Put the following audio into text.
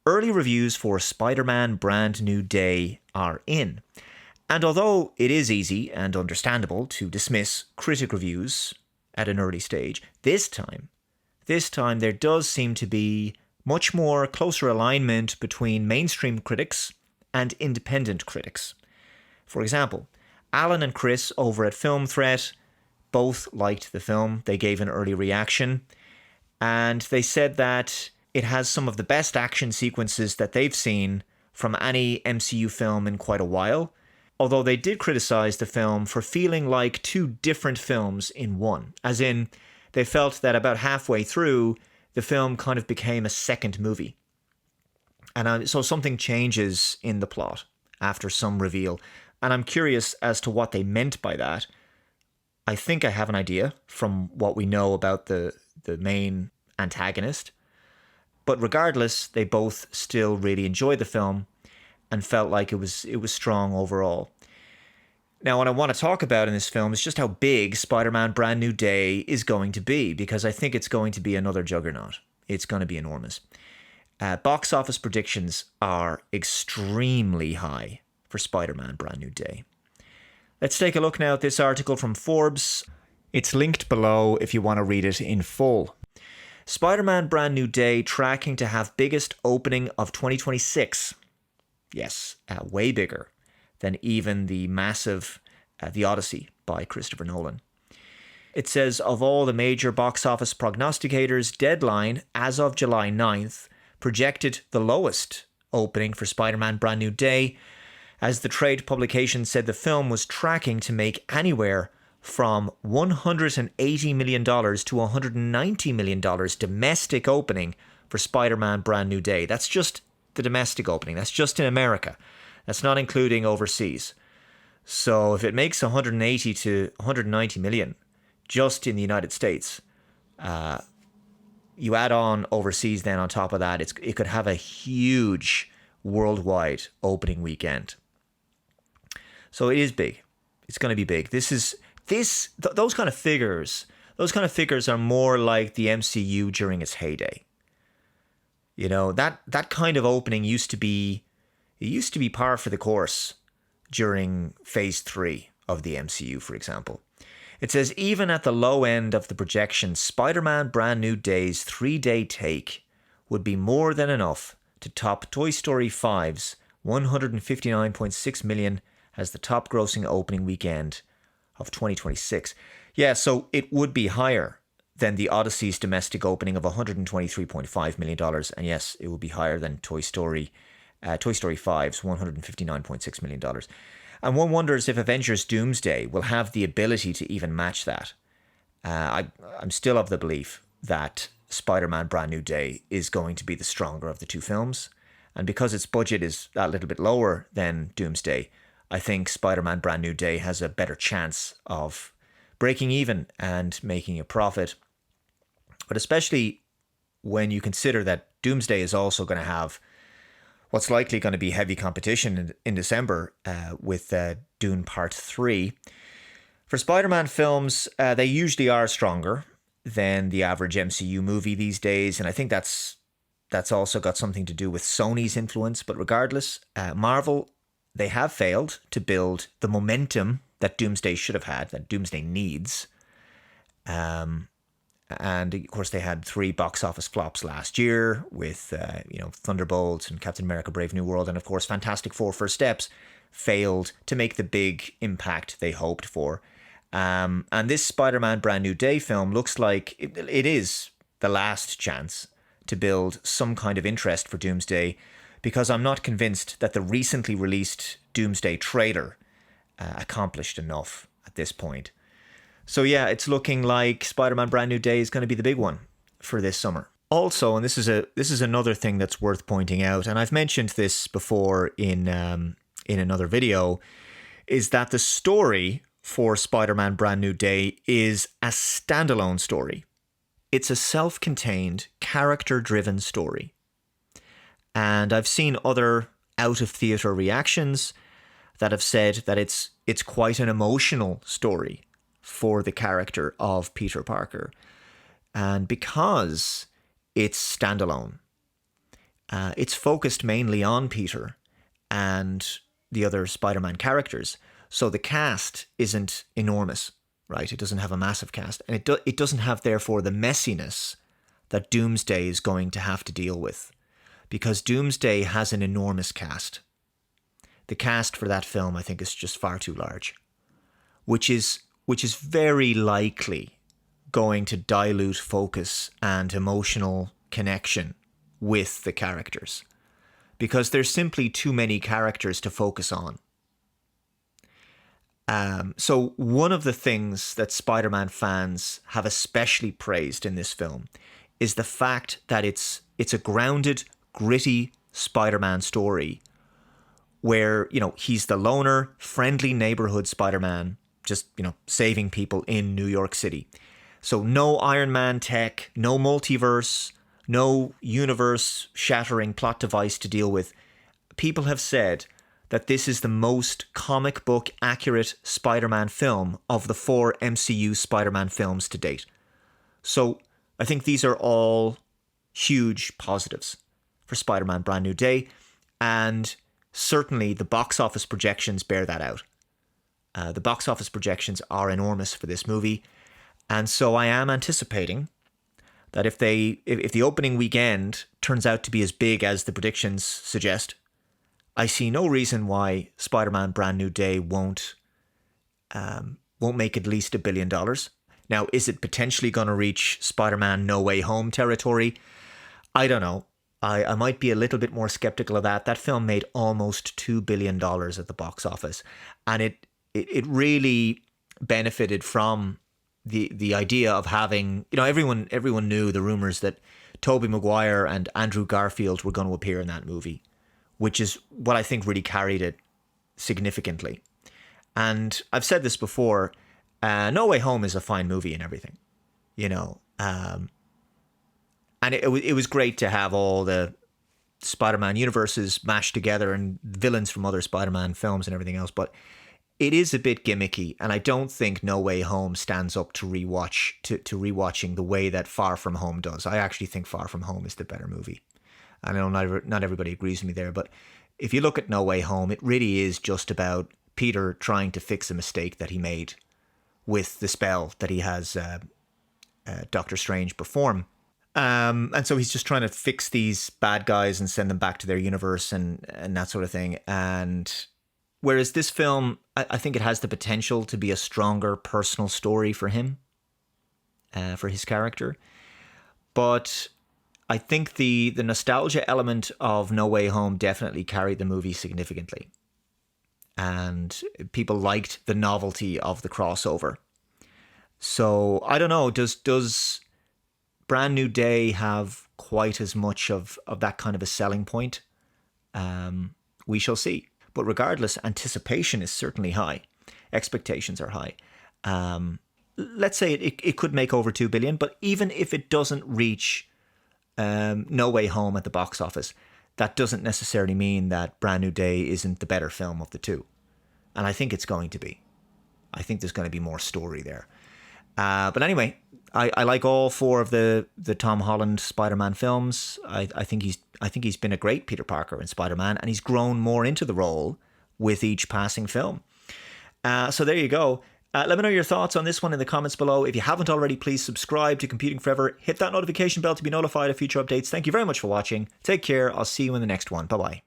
early reviews for Spider-Man Brand New Day are in. And although it is easy and understandable to dismiss critic reviews at an early stage, this time there does seem to be much more closer alignment between mainstream critics and independent critics. For example, Alan and Chris over at Film Threat both liked the film. They gave an early reaction, and they said that it has some of the best action sequences that they've seen from any MCU film in quite a while, although they did criticize the film for feeling like two different films in one, as in they felt that about halfway through, the film kind of became a second movie. And so something changes in the plot after some reveal, and I'm curious as to what they meant by that. I think I have an idea from what we know about the main antagonist, but regardless, they both still really enjoyed the film and felt like it was strong overall. Now, what I want to talk about in this film is just how big Spider-Man Brand New Day is going to be, because I think it's going to be another juggernaut. It's going to be enormous. Box office predictions are extremely high for Spider-Man Brand New Day. Let's take a look now at this article from Forbes. It's linked below if you want to read it in full. Spider-Man Brand New Day tracking to have biggest opening of 2026. Yes, way bigger than even the massive The Odyssey by Christopher Nolan. It says, of all the major box office prognosticators, Deadline, as of July 9th, projected the lowest opening for Spider-Man Brand New Day, as the trade publication said the film was tracking to make anywhere from $180 million to $190 million domestic opening for Spider-Man Brand New Day. That's just the domestic opening. That's just in America. That's not including overseas. So if it makes 180 to 190 million just in the United States, you add on overseas then on top of that, it could have a huge worldwide opening weekend. So it is big. It's going to be big. Those kind of figures are more like the MCU during its heyday. You know, that kind of opening used to be par for the course during Phase 3 of the MCU, for example. It says, even at the low end of the projection, Spider-Man Brand New Day's 3-day take would be more than enough to top Toy Story 5's $159.6 million as the top grossing opening weekend of 2026. Yeah, so it would be higher than the Odyssey's domestic opening of $123.5 million. And yes, it would be higher than Toy Story 5's $159.6 million. And one wonders if Avengers Doomsday will have the ability to even match that. I'm still of the belief that Spider-Man Brand New Day is going to be the stronger of the two films. And because its budget is a little bit lower than Doomsday, I think Spider-Man Brand New Day has a better chance of breaking even and making a profit. But especially when you consider that Doomsday is also going to have what's likely going to be heavy competition in December with Dune Part 3. For Spider-Man films, they usually are stronger than the average MCU movie these days, and I think that's also got something to do with Sony's influence. But regardless, Marvel, they have failed to build the momentum that Doomsday should have had, that Doomsday needs. And of course, they had 3 box office flops last year with, Thunderbolts and Captain America Brave New World. And of course, Fantastic Four First Steps failed to make the big impact they hoped for. And this Spider-Man Brand New Day film looks like it is the last chance to build some kind of interest for Doomsday, because I'm not convinced that the recently released Doomsday trailer accomplished enough at this point. So yeah, it's looking like Spider-Man Brand New Day is going to be the big one for this summer. Also, and this is another thing that's worth pointing out, and I've mentioned this before in another video, is that the story for Spider-Man Brand New Day is a standalone story. It's a self-contained, character-driven story. And I've seen other out-of-theatre reactions that have said that it's quite an emotional story for the character of Peter Parker. And because it's standalone, It's focused mainly on Peter and the other Spider-Man characters. So the cast isn't enormous, right? It doesn't have a massive cast. And it doesn't have, therefore, the messiness that Doomsday is going to have to deal with. Because Doomsday has an enormous cast. The cast for that film, I think, is just far too large. Which is very likely going to dilute focus and emotional connection with the characters. Because there's simply too many characters to focus on. So one of the things that Spider-Man fans have especially praised in this film is the fact that it's a grounded, gritty Spider-Man story where, he's the loner, friendly neighborhood Spider-Man, just, saving people in New York City. So no Iron Man tech, no multiverse, no universe-shattering plot device to deal with. People have said that this is the most comic book accurate Spider-Man film of the 4 MCU Spider-Man films to date. So I think these are all huge positives for Spider-Man Brand New Day, and certainly the box office projections bear that out. The box office projections are enormous for this movie, and so I am anticipating that if the opening weekend turns out to be as big as the predictions suggest, I see no reason why Spider-Man Brand New Day won't make at least $1 billion. Now, is it potentially going to reach Spider-Man No Way Home territory? I don't know. I might be a little bit more skeptical of that. That film made almost $2 billion at the box office, and it really benefited from the idea of having, everyone knew the rumors that Tobey Maguire and Andrew Garfield were going to appear in that movie, which is what I think really carried it significantly. And I've said this before, No Way Home is a fine movie and everything, and it was great to have all the Spider-Man universes mashed together and villains from other Spider-Man films and everything else, but it is a bit gimmicky, and I don't think No Way Home stands up to rewatching the way that Far From Home does. I actually think Far From Home is the better movie. I know not everybody agrees with me there, but if you look at No Way Home, it really is just about Peter trying to fix a mistake that he made with the spell that he has Doctor Strange perform. And so he's just trying to fix these bad guys and send them back to their universe and that sort of thing. And whereas this film, I think it has the potential to be a stronger personal story for him, for his character. But I think the nostalgia element of No Way Home definitely carried the movie significantly. And people liked the novelty of the crossover. So I don't know, does Brand New Day have quite as much of that kind of a selling point? We shall see. But regardless, anticipation is certainly high. Expectations are high. Let's say it could make over 2 billion, but even if it doesn't reach No Way Home at the box office, that doesn't necessarily mean that Brand New Day isn't the better film of the two. And I think it's going to be. I think there's going to be more story there. But anyway, I like all 4 of the Tom Holland Spider-Man films. I think he's been a great Peter Parker in Spider-Man, and he's grown more into the role with each passing film. So there you go. Let me know your thoughts on this one in the comments below. If you haven't already, please subscribe to Computing Forever. Hit that notification bell to be notified of future updates. Thank you very much for watching. Take care. I'll see you in the next one. Bye-bye.